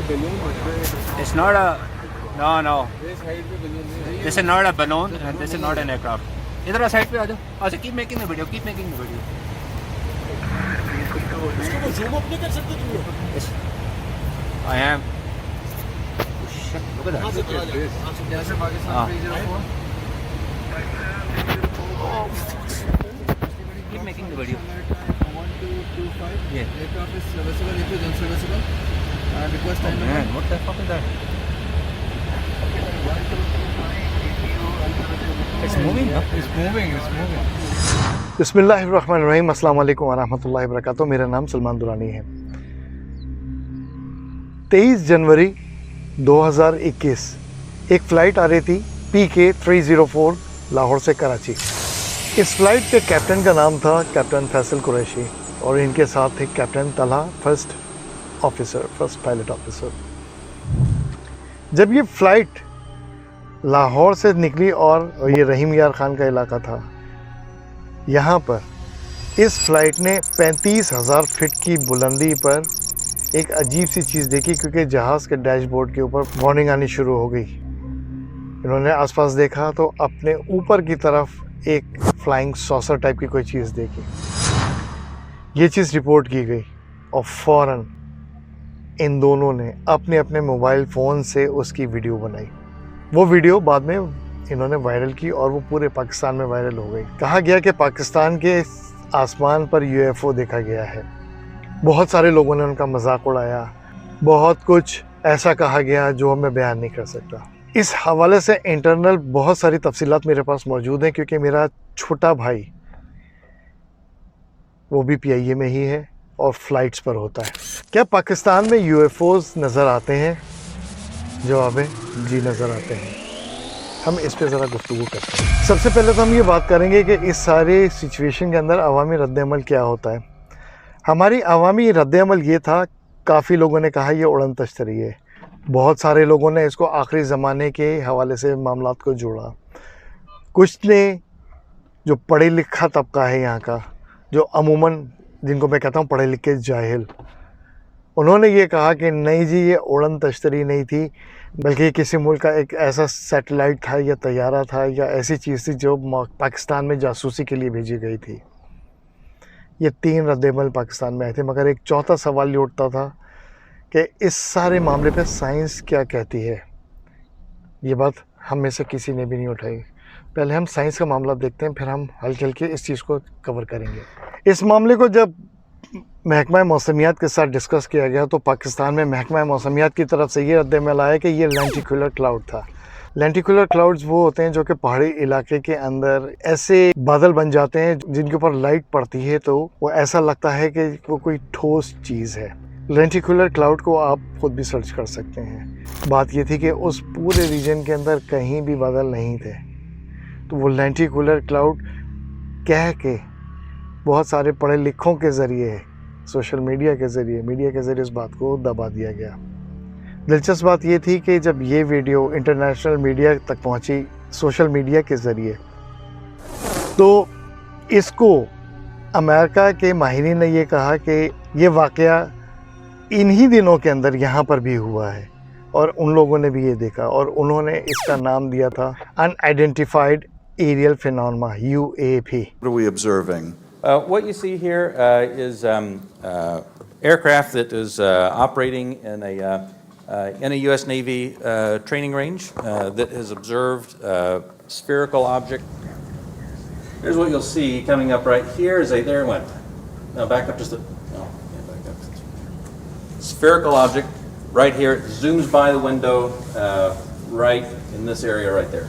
It's not a. No, no. This is not a balloon and this is not an aircraft. इधर side पे आ जाओ. अच्छा, keep making the video. Keep making the video. इसको zoom up नहीं कर सकते तुम लोग? Yes. I am. Oh, shit. Look at that. जैसे Pakistan 304. Keep making the video. 1225. Yeah. Aircraft is serviceable. It is unserviceable. Request Oh time man, number. what the fuck is that? It's moving, huh? It's moving. It's moving. बिस्मिल्लाहिर्रहमानिर्रहीम, अस्सलाम वालेकुम वरहमतुल्लाहि वबरकातुहू। मेरा नाम सलमान दुरानी है। 23 जनवरी 2021 एक flight आ रही थी PK 304 लाहौर से कराची। इस फ़्लाइट के कैप्टन का नाम था कैप्टन फैसल कुरैशी और इनके साथ थे captain Talha, first pilot officer. जब ये फ़्लाइट लाहौर से निकली और ये रहीम यार ख़ान का इलाका था, यहाँ पर इस फ़्लाइट ने 35,000 फीट की बुलंदी पर एक अजीब सी चीज़ देखी, क्योंकि जहाज़ के डैशबोर्ड के ऊपर वार्निंग आनी शुरू हो गई। इन्होंने आसपास देखा तो अपने ऊपर की तरफ एक फ्लाइंग सॉसर टाइप की कोई चीज़ देखी। ये चीज़ रिपोर्ट की गई और फ़ौरन इन दोनों ने अपने अपने मोबाइल फ़ोन से उसकी वीडियो बनाई। वो वीडियो बाद में इन्होंने वायरल की और वो पूरे पाकिस्तान में वायरल हो गई। कहा गया कि पाकिस्तान के आसमान पर UFO देखा गया है। बहुत सारे लोगों ने उनका मजाक उड़ाया, बहुत कुछ ऐसा कहा गया जो मैं बयान नहीं कर सकता। इस हवाले से इंटरनल बहुत सारी तफसीलात मेरे पास मौजूद हैं, क्योंकि मेरा छोटा भाई वो भी PIA में ही है और फ्लाइट्स पर होता है। क्या पाकिस्तान में UFOs नज़र आते हैं? जवाब है जी, नज़र आते हैं। हम इस पे ज़रा गुफ्तगू करते हैं। सबसे पहले तो हम ये बात करेंगे कि इस सारे सिचुएशन के अंदर अवामी रद्द-ए-अमल क्या होता है। हमारी अवामी रद्द-ए-अमल ये था, काफ़ी लोगों ने कहा यह उड़न तश्तरी है। बहुत सारे लोगों ने इसको आखिरी ज़माने के हवाले से मामलात को जोड़ा। कुछ ने, जो पढ़े लिखा तबका है यहाँ का, जो अमूमन जिनको मैं कहता हूँ पढ़े लिखे जाहिल, उन्होंने ये कहा कि नहीं जी, ये उड़न तश्तरी नहीं थी, बल्कि किसी मुल्क का एक ऐसा सैटेलाइट था या तैयारा था या ऐसी चीज़ थी जो पाकिस्तान में जासूसी के लिए भेजी गई थी। ये 3 रद्द-ए-अमल पाकिस्तान में आए थे, मगर एक चौथा सवाल ये उठता था कि इस सारे मामले पे साइंस क्या कहती है। ये बात हम में से किसी ने भी नहीं उठाई। पहले हम साइंस का मामला देखते हैं, फिर हम हल्के हल्के इस चीज़ को कवर करेंगे। इस मामले को जब महकमा मौसमियात के साथ डिस्कस किया गया तो पाकिस्तान में महकमा मौसमियात की तरफ से ये रद्द-ए-अमल आया कि ये लेंटिकुलर क्लाउड था। लेंटिकुलर क्लाउड्स वो होते हैं जो कि पहाड़ी इलाके के अंदर ऐसे बादल बन जाते हैं जिनके ऊपर लाइट पड़ती है तो वो ऐसा लगता है कि वो कोई ठोस चीज़ है। लेंटिकुलर क्लाउड को आप खुद भी सर्च कर सकते हैं। बात ये थी कि उस पूरे रीजन के अंदर कहीं भी बादल नहीं थे, तो वो लेंटिकुलर क्लाउड कह के बहुत सारे पढ़े लिखों के ज़रिए, सोशल मीडिया के ज़रिए इस बात को दबा दिया गया। दिलचस्प बात ये थी कि जब ये वीडियो इंटरनेशनल मीडिया तक पहुंची सोशल मीडिया के ज़रिए, तो इसको अमेरिका के माहिरीन ने ये कहा कि ये वाक़या इन्हीं दिनों के अंदर यहाँ पर भी हुआ है और उन लोगों ने भी ये देखा और उन्होंने इसका नाम दिया था unidentified aerial phenomena, UAP। What are we observing? What you see here is aircraft that is operating in a U.S. Navy training range that has observed a spherical object. Here's what you'll see coming up right here is there it went. Now back up just a, no, yeah, back up. Spherical object right here. It zooms by the window right in this area right there.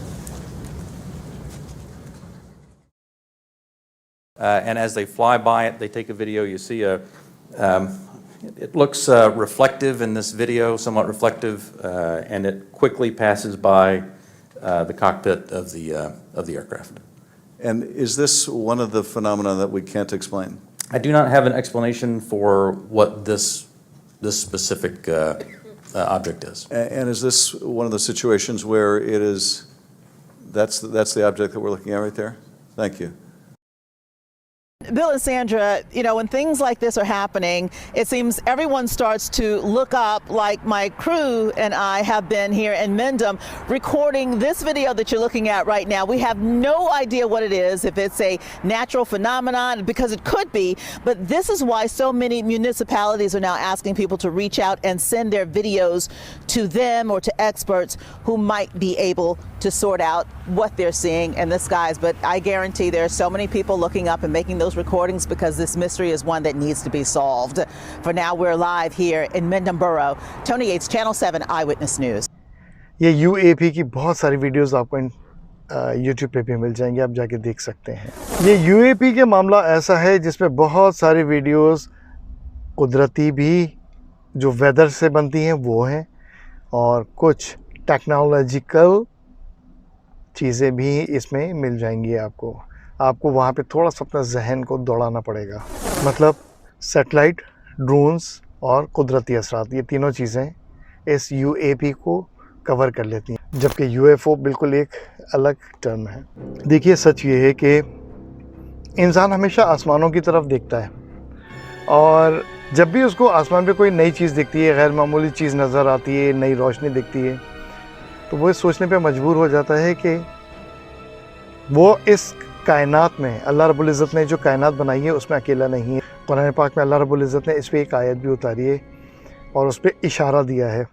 And as they fly by it, they take a video. You see it looks reflective in this video, somewhat reflective, and it quickly passes by the cockpit of the aircraft. And is this one of the phenomena that we can't explain? I do not have an explanation for what this specific object is. And is this one of the situations where it is, that's the object that we're looking at right there? Thank you. Bill and Sandra, you know, when things like this are happening, it seems everyone starts to look up, like my crew and I have been here in Mendham recording this video that you're looking at right now. We have no idea what it is, if it's a natural phenomenon, because it could be, but this is why so many municipalities are now asking people to reach out and send their videos to them or to experts who might be able to sort out what they're seeing in the skies. But I guarantee there are so many people looking up and making those recordings because this mystery is one that needs to be solved. For now, we're live here in Mendham Borough. Tony Yates, Channel 7 Eyewitness News. ये UAP की बहुत सारी videos आपको YouTube पे भी मिल जाएंगे, आप जाके देख सकते हैं। ये UAP के मामला ऐसा है जिसमें बहुत सारी वीडियोस कुदरती भी जो वेदर से बनती हैं वो हैं, और कुछ टेक्नोलॉजिकल चीज़ें भी इसमें मिल जाएंगी आपको वहाँ पे थोड़ा सा अपना जहन को दौड़ाना पड़ेगा। मतलब सैटेलाइट, ड्रोन्स और कुदरती असरात, ये तीनों चीज़ें इस UAP को कवर कर लेती हैं, जबकि UFO बिल्कुल एक अलग टर्म है। देखिए, सच ये है कि इंसान हमेशा आसमानों की तरफ देखता है, और जब भी उसको आसमान पे कोई नई चीज़ दिखती है, गैर मामूली चीज़ नज़र आती है, नई रोशनी दिखती है, तो वो सोचने पे मजबूर हो जाता है कि वो इस कायनात में, अल्लाह रब्बुल इज़्ज़त ने जो कायनात बनाई है उसमें अकेला नहीं है। कुरान पाक में अल्लाह रब्बुल इज़्ज़त ने इस पर एक आयत भी उतारी है और उस पर इशारा दिया है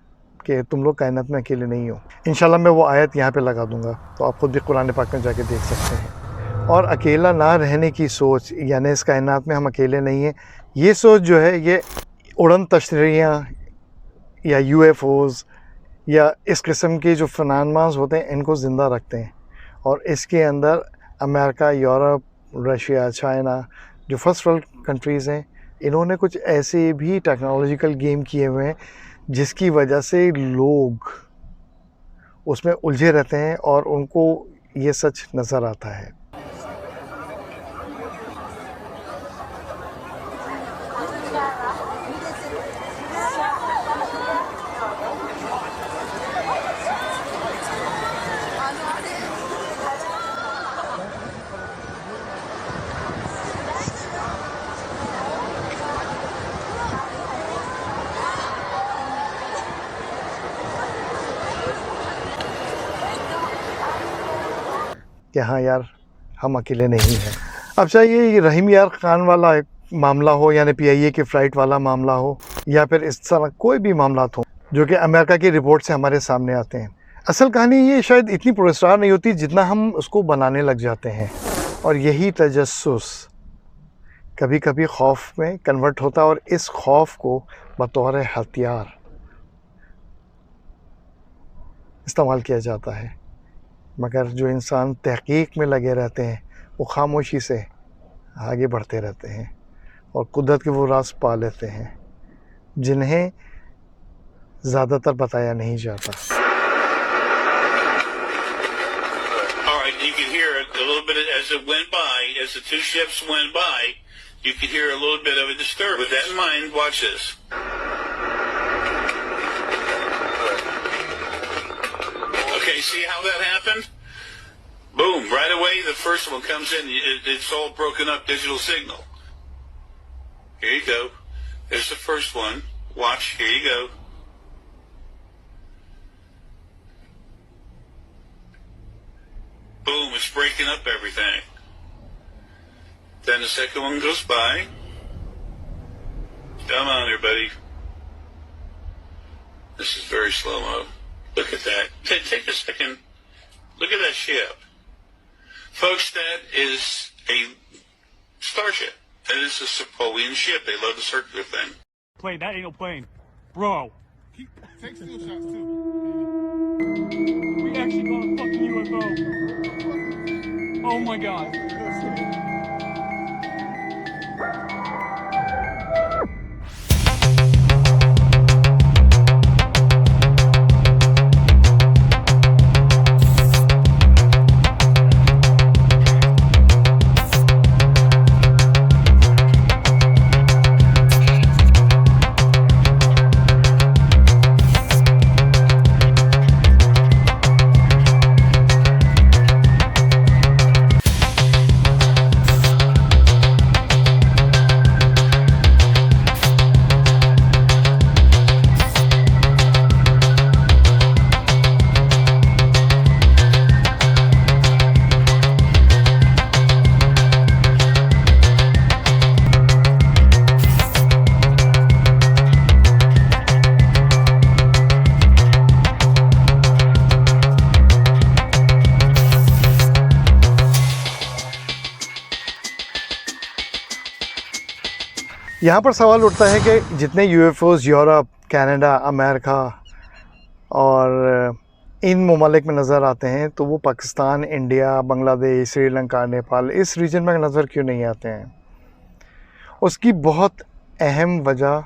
कि तुम लोग कायनात में अकेले नहीं हो। इंशाल्लाह मैं वो आयत यहाँ पे लगा दूँगा, तो आप ख़ुद भी कुरान पाक में जाके देख सकते हैं। और अकेला ना रहने की सोच, यानी इस कायनात में हम अकेले नहीं हैं, ये सोच जो है, ये उड़न तशरीयाँ या UFOs या इस किस्म के जो फिनामेनास होते हैं, इनको ज़िंदा रखते हैं। और इसके अंदर अमेरिका, यूरोप, रशिया, चाइना, जो फर्स्ट वर्ल्ड कंट्रीज़ हैं, इन्होंने कुछ ऐसे भी टेक्नोलॉजिकल गेम किए हुए हैं जिसकी वजह से लोग उसमें उलझे रहते हैं और उनको ये सच नज़र आता है। कि हाँ यार, हम अकेले नहीं हैं। अब चाहे ये रहीम यार खान वाला मामला हो, यानी PIA की फ़्लाइट वाला मामला हो, या फिर इस तरह कोई भी मामला हो जो कि अमेरिका की रिपोर्ट से हमारे सामने आते हैं, असल कहानी ये शायद इतनी पुरस्कार नहीं होती जितना हम उसको बनाने लग जाते हैं। और यही तजस्सुस कभी कभी खौफ में कन्वर्ट होता है, और इस खौफ को बतौर हथियार इस्तेमाल किया जाता है। मगर जो इंसान तहकीक में लगे रहते हैं, वो खामोशी से आगे बढ़ते रहते हैं और कुदरत के वो राज पा लेते हैं जिन्हें ज़्यादातर बताया नहीं जाता। All right, you could hear a little bit as it went by, as the two ships went by, you could hear a little bit of a disturbance. With that in mind, watch this. Okay, see how that happened? Boom, right away the first one comes in, it's all broken up digital signal. Here you go. There's the first one. Watch, here you go. Boom, it's breaking up everything. Then the second one goes by. Come on here, buddy. This is very slow-mo. Look at that. Take a second. Look at that ship. Folks, that is a starship. That is a Napoleon ship. They love the circular thing. Plane, that ain't no plane. Bro. Take still shots too. We actually got a fucking UFO. Oh my god. यहाँ पर सवाल उठता है कि जितने UFOs Europe, Canada, America और इन ममालिक में नज़र आते हैं तो वो पाकिस्तान, इंडिया, बांग्लादेश, श्रीलंका, नेपाल इस रीजन में नज़र क्यों नहीं आते हैं? उसकी बहुत अहम वजह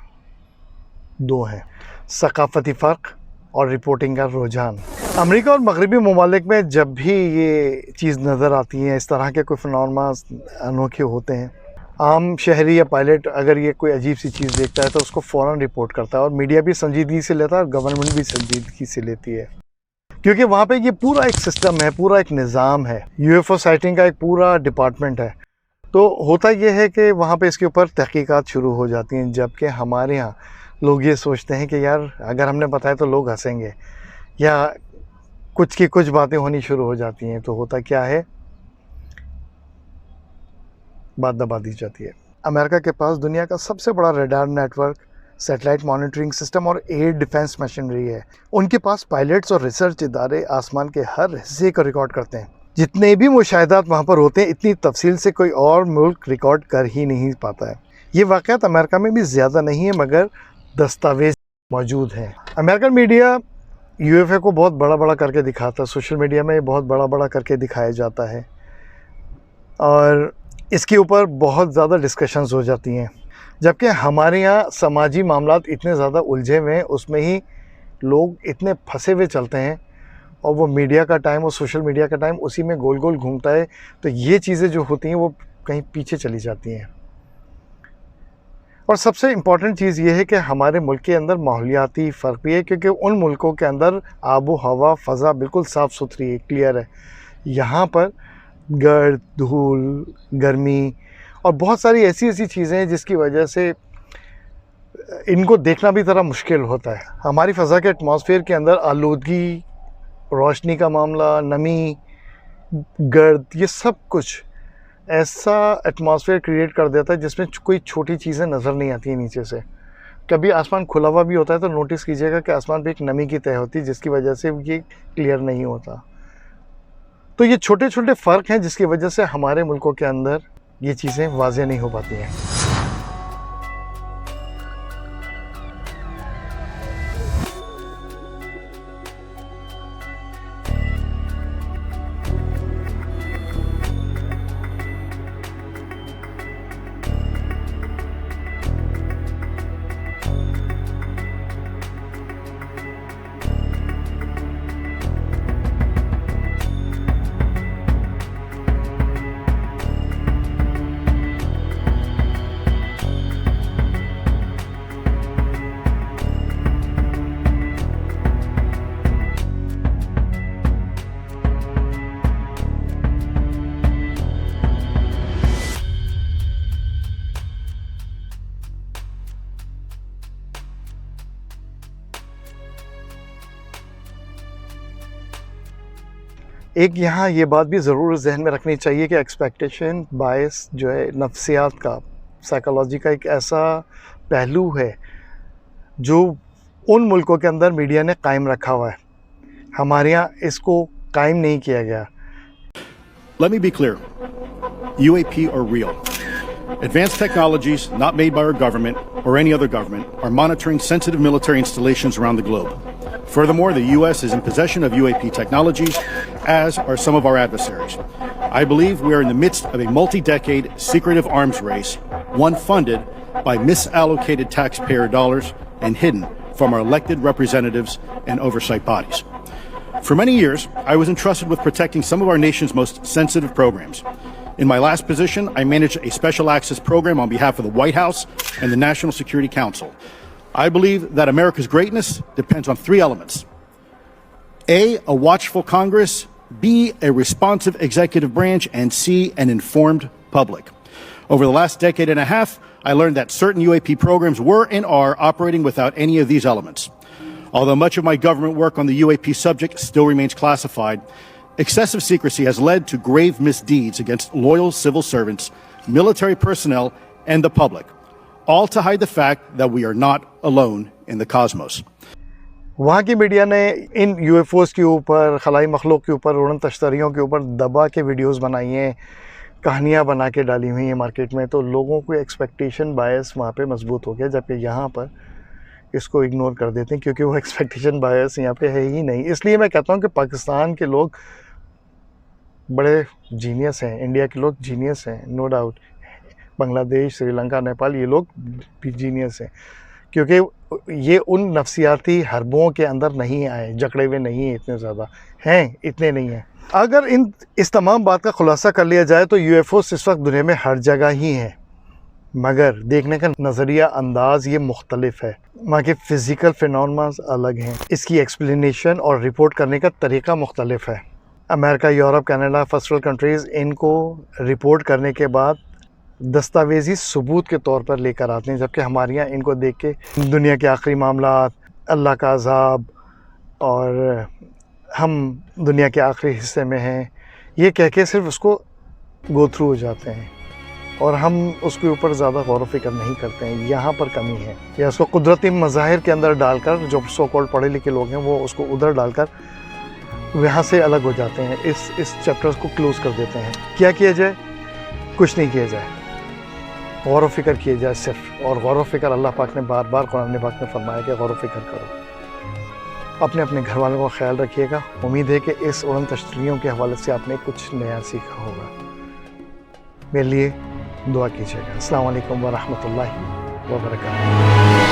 दो हैं, सकाफ़ती फ़र्क और रिपोर्टिंग का रुझान। अमेरिका और मगरबी ममालिक में जब भी ये चीज़ नज़र आती है, इस तरह के कोई फिनोमेना अनोखे होते हैं, आम शहरी या पायलट अगर ये कोई अजीब सी चीज़ देखता है तो उसको फ़ौरन रिपोर्ट करता है और मीडिया भी संजीदगी से लेता है और गवर्नमेंट भी संजीदगी से लेती है, क्योंकि वहाँ पे ये पूरा एक सिस्टम है, पूरा एक निज़ाम है, यूएफओ साइटिंग का एक पूरा डिपार्टमेंट है। तो होता ये है कि वहाँ पे इसके ऊपर तहकीकात शुरू हो जाती हैं, जबकि हमारे यहाँ लोग ये सोचते हैं कि यार अगर हमने बताया तो लोग हंसेंगे या कुछ की कुछ बातें होनी शुरू हो जाती हैं। तो होता क्या है, बात दबा दी जाती है। अमेरिका के पास दुनिया का सबसे बड़ा radar network, satellite monitoring system और एयर डिफेंस मशीनरी है। उनके पास पायलट्स और रिसर्च इदारे आसमान के हर हिस्से को रिकॉर्ड करते हैं। जितने भी मुशाहिदात वहाँ पर होते हैं, इतनी तफसील से कोई और मुल्क रिकॉर्ड कर ही नहीं पाता है। ये वाक़यात अमेरिका में भी ज़्यादा नहीं है, मगर दस्तावेज मौजूद हैं। अमेरिकन मीडिया यूएफओ को बहुत बड़ा बड़ा करके दिखाता है, सोशल मीडिया में बहुत बड़ा बड़ा करके दिखाया जाता है और इसके ऊपर बहुत ज़्यादा डिस्कशंस हो जाती हैं, जबकि हमारे यहाँ समाजी मामलात इतने ज़्यादा उलझे हुए हैं, उसमें ही लोग इतने फंसे हुए चलते हैं और वो मीडिया का टाइम और सोशल मीडिया का टाइम उसी में गोल गोल घूमता है। तो ये चीज़ें जो होती हैं वो कहीं पीछे चली जाती हैं। और सबसे इम्पॉर्टेंट चीज़ ये है कि हमारे मुल्क के अंदर माहौलियाती फ़र्क भी है, क्योंकि उन मुल्कों के अंदर आबो हवा फ़ज़ा बिल्कुल साफ़ सुथरी है, क्लियर है। यहाँ पर गर्द, धूल, गर्मी और बहुत सारी ऐसी ऐसी चीज़ें हैं जिसकी वजह से इनको देखना भी ज़रा मुश्किल होता है। हमारी फ़ज़ा के एटमॉस्फेयर के अंदर आलूदगी, रोशनी का मामला, नमी, गर्द, ये सब कुछ ऐसा एटमॉस्फेयर क्रिएट कर देता है जिसमें कोई छोटी चीज़ें नज़र नहीं आती हैं नीचे से। कभी आसमान खुला हुआ भी होता है तो नोटिस कीजिएगा कि आसमान पे एक नमी की तह होती है जिसकी वजह से ये क्लियर नहीं होता। तो ये छोटे छोटे फ़र्क हैं जिसकी वजह से हमारे मुल्कों के अंदर ये चीज़ें वाज़ेह नहीं हो पाती हैं। एक यहाँ ये बात भी ज़रूर जहन में रखनी चाहिए कि एक्सपेक्टेशन बायस जो है नफ्सियात का, साइकोलॉजी का एक ऐसा पहलू है जो उन मुल्कों के अंदर मीडिया ने कायम रखा हुआ है। हमारे यहाँ इसको कायम नहीं किया गया। Let me be clear. UAP are real. Advanced technologies not made by our government or any other government are monitoring sensitive military installations around the globe. Furthermore, the U.S. is in possession of UAP technologies, as are some of our adversaries. I believe we are in the midst of a multi-decade secretive arms race, one funded by misallocated taxpayer dollars and hidden from our elected representatives and oversight bodies. For many years, I was entrusted with protecting some of our nation's most sensitive programs. In my last position, I managed a special access program on behalf of the White House and the National Security Council. I believe that America's greatness depends on three elements. A watchful Congress, B, a responsive executive branch, and C, an informed public. Over the last decade and a half, I learned that certain UAP programs were and are operating without any of these elements. Although much of my government work on the UAP subject still remains classified, excessive secrecy has led to grave misdeeds against loyal civil servants, military personnel, and the public, all to hide the fact that we are not alone in the cosmos. वहाँ की media ने इन UFOs के ऊपर, खलाई मखलूक के ऊपर, उड़न तश्तरियों के ऊपर दबा के वीडियोस बनाई हैं, कहानियाँ बना के डाली हुई हैं मार्केट में, तो लोगों को एक्सपेक्टेशन बायस वहाँ पे मजबूत हो गया, जबकि यहाँ पर इसको इग्नोर कर देते हैं क्योंकि वो एक्सपेक्टेशन बायस यहाँ पे है ही नहीं। इसलिए मैं कहता हूँ कि पाकिस्तान के लोग बड़े जीनियस हैं, इंडिया के लोग जीनियस हैं, नो डाउट। बांग्लादेश, श्रीलंका, नेपाल, ये लोग भी जीनियस हैं क्योंकि ये उन नफसियाती हरबों के अंदर नहीं आए, जकड़े हुए नहीं हैं, इतने ज़्यादा हैं, इतने नहीं हैं। अगर इस तमाम बात का खुलासा कर लिया जाए तो यूएफओस इस वक्त दुनिया में हर जगह ही हैं, मगर देखने का नज़रिया अंदाज़ ये मुख्तलिफ है। वहाँ के फ़िज़िकल फिनोमेनस अलग हैं, इसकी एक्सप्लेनेशन और रिपोर्ट करने का तरीका मुख्तलिफ है। America, Europe, Canada, first world countries इनको रिपोर्ट करने के बाद दस्तावेज़ी सबूत के तौर पर लेकर आते हैं, जबकि हमारे यहाँ इनको देख के दुनिया के आखिरी मामलात, अल्लाह का अज़ाब और हम दुनिया के आखिरी हिस्से में हैं, ये कह के सिर्फ उसको गो थ्रू हो जाते हैं और हम उसके ऊपर ज़्यादा गौर व फिक्र नहीं करते हैं। यहाँ पर कमी है, या उसको कुदरती मज़ाहिर के अंदर डालकर, जो सो कॉल्ड पढ़े लिखे लोग हैं वो उसको उधर डालकर वहाँ से अलग हो जाते हैं, इस चैप्टर्स को क्लोज़ कर देते हैं। क्या किया जाए? कुछ नहीं किया जाए, गौर व फिक्र किया जाए सिर्फ। और गौर व फिक्र अल्लाह पाक ने बार बार कुरान पाक में फरमाया कि गौर व फिक्र करो। अपने अपने घर वालों का ख्याल रखिएगा। उम्मीद है कि इस उड़न तश्तरियों के हवाले से आपने कुछ नया सीखा होगा। मेरे लिए दुआ कीजिएगा। अस्सलाम वालेकुम व रहमतुल्लाहि व बरकातुहू।